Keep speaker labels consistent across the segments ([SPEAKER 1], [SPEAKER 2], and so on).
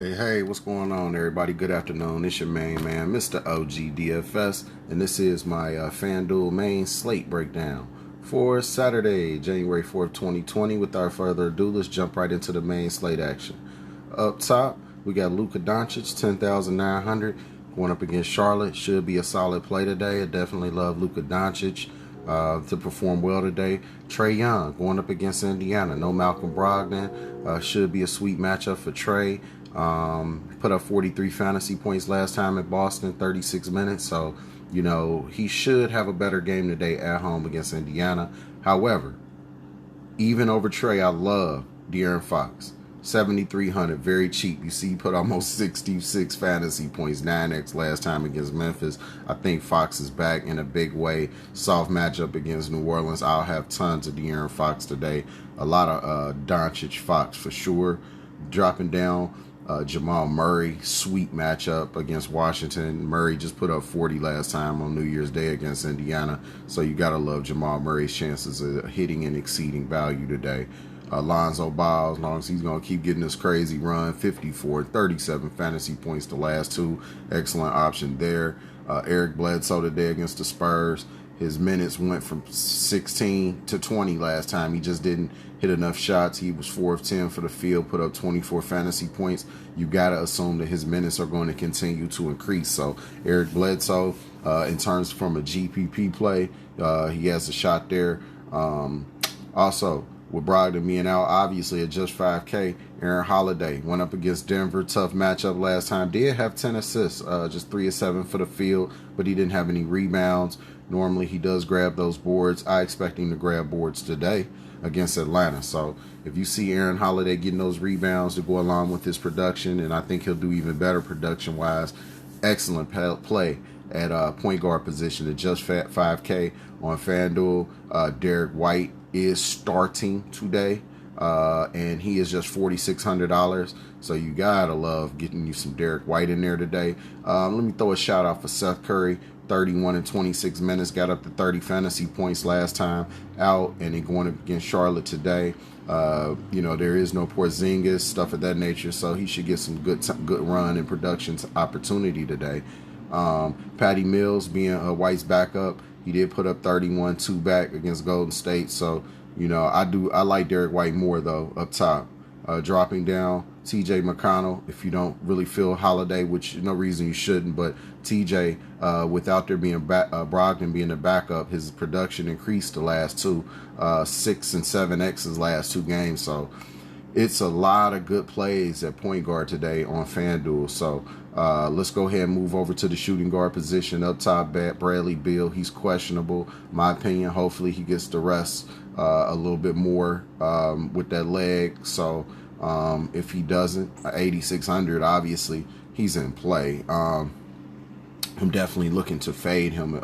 [SPEAKER 1] Hey, what's going on, everybody? Good afternoon. It's your main man, MrOgDfs, and this is my FanDuel main slate breakdown for Saturday, January 4th, 2020. Without further ado, let's jump right into the main slate action. Up top, we got Luka Doncic, 10,900, going up against Charlotte. Should be a solid play today. I definitely love Luka Doncic to perform well today. Trae Young going up against Indiana. No Malcolm Brogdon. Should be a sweet matchup for Trae. Put up 43 fantasy points last time at Boston, 36 minutes. So, he should have a better game today at home against Indiana. However, even over Trae, I love De'Aaron Fox. 7,300, very cheap. You see, he put almost 66 fantasy points, 9x last time against Memphis. I think Fox is back in a big way. Soft matchup against New Orleans. I'll have tons of De'Aaron Fox today. A lot of Doncic Fox for sure. Dropping down, Jamal Murray, sweet matchup against Washington. Murray just put up 40 last time on New Year's Day against Indiana, so you got to love Jamal Murray's chances of hitting and exceeding value today. Lonzo Ball, as long as he's going to keep getting this crazy run, 54, 37 fantasy points the last two. Excellent option there. Eric Bledsoe today against the Spurs. His minutes went from 16 to 20 last time. He just didn't hit enough shots. He was 4 of 10 for the field, put up 24 fantasy points. You got to assume that his minutes are going to continue to increase. So Eric Bledsoe, in terms from a GPP play, he has a shot there. Also, with Brogdon being out, obviously at just 5K, Aaron Holiday went up against Denver. Tough matchup last time. Did have 10 assists, just 3 of 7 for the field, but he didn't have any rebounds. Normally he does grab those boards. I expect him to grab boards today against Atlanta. So if you see Aaron Holiday getting those rebounds to go along with his production, and I think he'll do even better production-wise, excellent play at point guard position at just 5K on FanDuel. Derek White is starting today, and he is just $4,600. So you gotta love getting you some Derek White in there today. Let me throw a shout out for Seth Curry. 31 and 26 minutes, got up to 30 fantasy points last time out, and then going up against Charlotte today. There is no Porzingis, stuff of that nature, so he should get some good run and production opportunity today. Patty Mills being White's backup, he did put up 31 2-back against Golden State. So, I like Derek White more though up top. Dropping down, TJ McConnell, if you don't really feel Holiday, which no reason you shouldn't, but TJ, without there being Brogdon being the backup, his production increased the last two, 6 and 7x his last two games. So it's a lot of good plays at point guard today on FanDuel. So let's go ahead and move over to the shooting guard position. Up top, Bradley Beal. He's questionable, my opinion. Hopefully he gets the rest a little bit more with that leg. So if he doesn't, 8,600, obviously he's in play. I'm definitely looking to fade him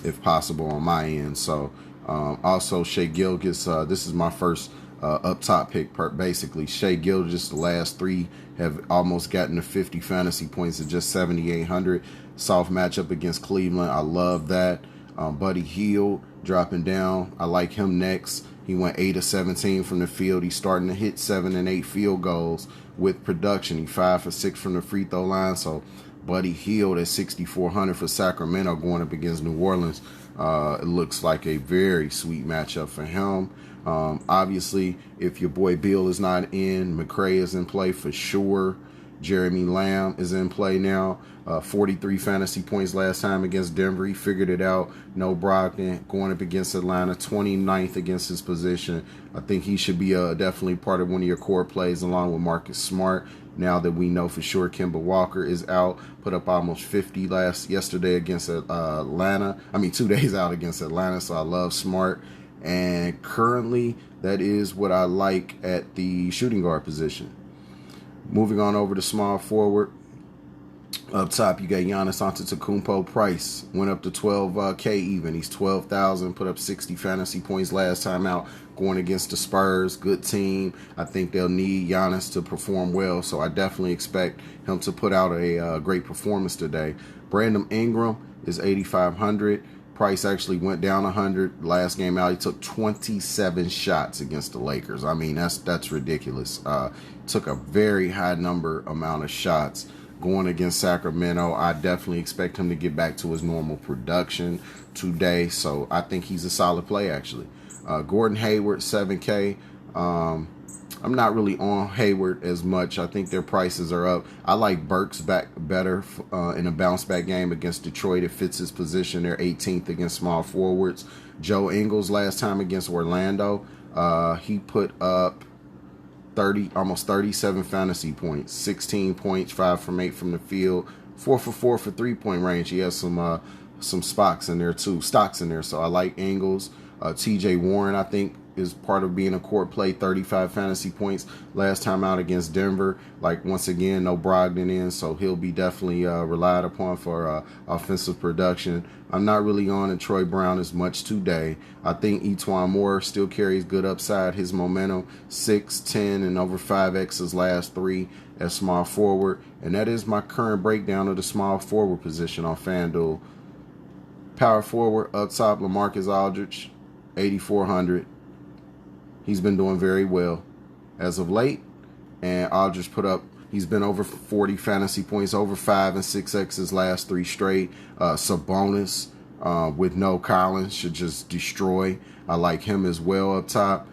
[SPEAKER 1] if possible on my end. So also Shai Gilgeous, this is my first up top pick. Basically, Shai Gilgeous, the last three have almost gotten to 50 fantasy points at just 7,800. Soft matchup against Cleveland. I love that. Buddy Hield dropping down. I like him next. He went 8 of 17 from the field. He's starting to hit 7 and 8 field goals with production. He 5 for 6 from the free throw line. So Buddy Hield at 6,400 for Sacramento going up against New Orleans. It looks like a very sweet matchup for him. Obviously, if your boy Beal is not in, McRae is in play for sure. Jeremy Lamb is in play now. 43 fantasy points last time against Denver. He figured it out. No Brogdon going up against Atlanta. 29th against his position. I think he should be definitely part of one of your core plays along with Marcus Smart. Now that we know for sure Kemba Walker is out, put up almost 50 yesterday against Atlanta. 2 days out against Atlanta, so I love Smart. And currently, that is what I like at the shooting guard position. Moving on over to small forward. Up top, you got Giannis Antetokounmpo. Price went up to 12K even. He's 12,000, put up 60 fantasy points last time out going against the Spurs. Good team. I think they'll need Giannis to perform well, so I definitely expect him to put out a great performance today. Brandon Ingram is 8,500. Price actually went down 100 last game out. He took 27 shots against the Lakers. I mean, that's ridiculous. Took a very high amount of shots going against Sacramento. I definitely expect him to get back to his normal production today. So I think he's a solid play, actually. Gordon Hayward, 7K. I'm not really on Hayward as much. I think their prices are up. I like Burks back better in a bounce-back game against Detroit. It fits his position. They're 18th against small forwards. Joe Ingles last time against Orlando, he put up almost 37 fantasy points, 16 points, 5 from 8 from the field, 4 for 4 for three-point range. He has some stocks in there too. So I like Ingles. TJ Warren, I think, is part of being a court play, 35 fantasy points last time out against Denver. Like, once again, no Brogdon in, so he'll be definitely relied upon for offensive production. I'm not really on Troy Brown as much today. I think Etwan Moore still carries good upside. His momentum, 6, 10, and over 5X his last 3 as small forward. And that is my current breakdown of the small forward position on FanDuel. Power forward, up top, LaMarcus Aldridge, 8,400. He's been doing very well as of late. And Aldridge he's been over 40 fantasy points, over 5 and 6X his last 3 straight. Sabonis with no Collins should just destroy. I like him as well up top.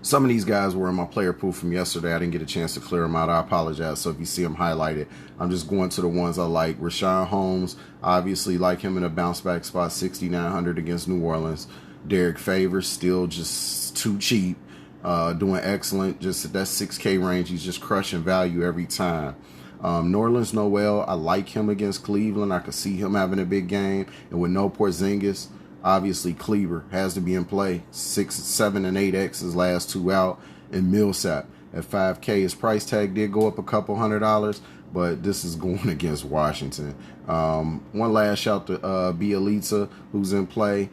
[SPEAKER 1] Some of these guys were in my player pool from yesterday. I didn't get a chance to clear them out. I apologize. So if you see them highlighted, I'm just going to the ones I like. Rashawn Holmes, obviously like him in a bounce back spot, 6,900 against New Orleans. Derek Favors, still just too cheap, doing excellent. Just at that 6K range, he's just crushing value every time. Nerlens Noel, I like him against Cleveland. I could see him having a big game. And with no Porzingis, obviously Kleber has to be in play. 6, 7, and 8X his last 2 out. And Millsap at 5K. His price tag did go up a couple $100, but this is going against Washington. One last shout to Bielitsa, who's in play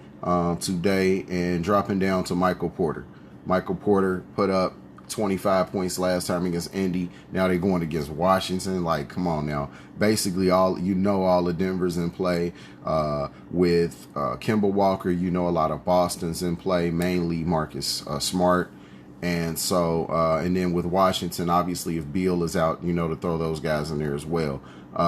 [SPEAKER 1] today, and dropping down to Michael Porter. Michael Porter put up 25 points last time against Indy. Now they're going against Washington. Like, come on now. Basically, all the Denver's in play. With Kemba Walker, a lot of Boston's in play, mainly Marcus Smart. And so, and then with Washington, obviously, if Beal is out, to throw those guys in there as well.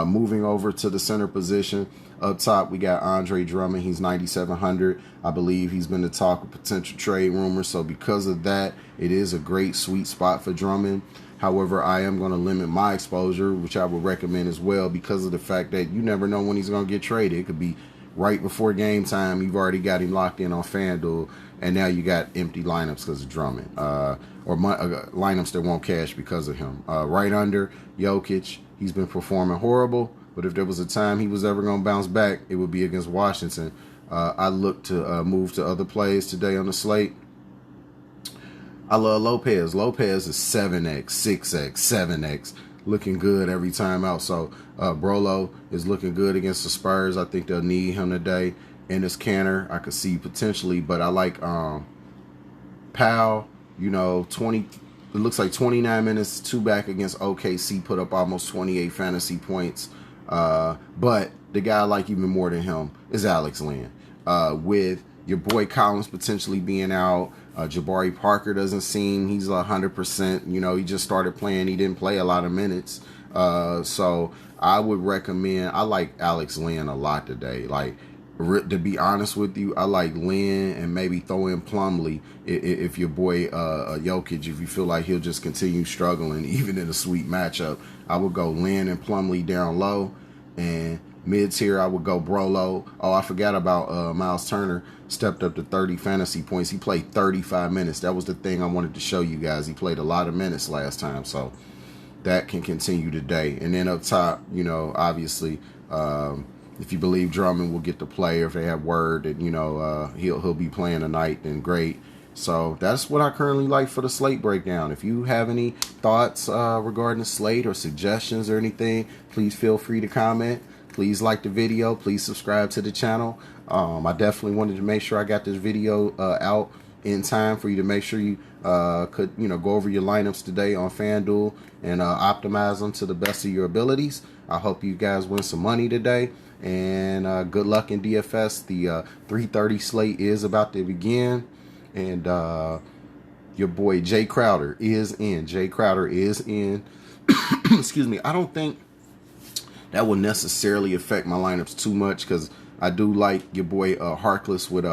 [SPEAKER 1] Moving over to the center position, up top, we got Andre Drummond. He's 9,700. I believe he's been the talk of potential trade rumors. So because of that, it is a great sweet spot for Drummond. However, I am going to limit my exposure, which I would recommend as well, because of the fact that you never know when he's going to get traded. It could be right before game time. You've already got him locked in on FanDuel, and now you got empty lineups because of Drummond, or lineups that won't cash because of him. Right under Jokic, he's been performing horrible, but if there was a time he was ever going to bounce back, it would be against Washington. I look to move to other plays today on the slate. I love Lopez. Lopez is 7X, 6X, 7X, looking good every time out. So Brolo is looking good against the Spurs. I think they'll need him today. Ennis Canner, I could see potentially, but I like Powell. 20. It looks like 29 minutes, 2 back against OKC, put up almost 28 fantasy points. But the guy I like even more than him is Alex Len. With your boy Collins potentially being out, Jabari Parker doesn't seem he's 100%. He just started playing. He didn't play a lot of minutes. So I would recommend, I like Alex Len a lot today. Like, to be honest with you, I like Len and maybe throw in Plumlee if your boy Jokic, if you feel like he'll just continue struggling even in a sweet matchup. I would go Len and Plumlee down low, and mid-tier I would go Brolo. Oh, I forgot about Miles Turner. Stepped up to 30 fantasy points. He played 35 minutes. That was the thing I wanted to show you guys. He played a lot of minutes last time, so that can continue today. And then up top, obviously, if you believe Drummond will get to play, or if they have word that he'll be playing tonight, then great. So that's what I currently like for the slate breakdown. If you have any thoughts regarding the slate or suggestions or anything, please feel free to comment. Please like the video. Please subscribe to the channel. I definitely wanted to make sure I got this video out in time for you to make sure you could go over your lineups today on FanDuel and optimize them to the best of your abilities. I hope you guys win some money today, and good luck in DFS. The 3:30 slate is about to begin, and your boy Jay Crowder is in. Excuse me. I don't think that will necessarily affect my lineups too much, because I do like your boy Harkless with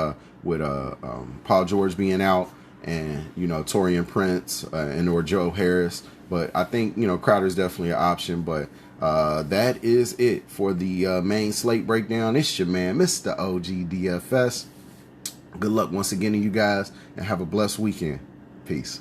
[SPEAKER 1] Paul George being out, and Torian Prince and Joe Harris. But I think Crowder's definitely an option. But that is it for the main slate breakdown. It's your man, MrOgDfs. Good luck once again to you guys, and have a blessed weekend. Peace.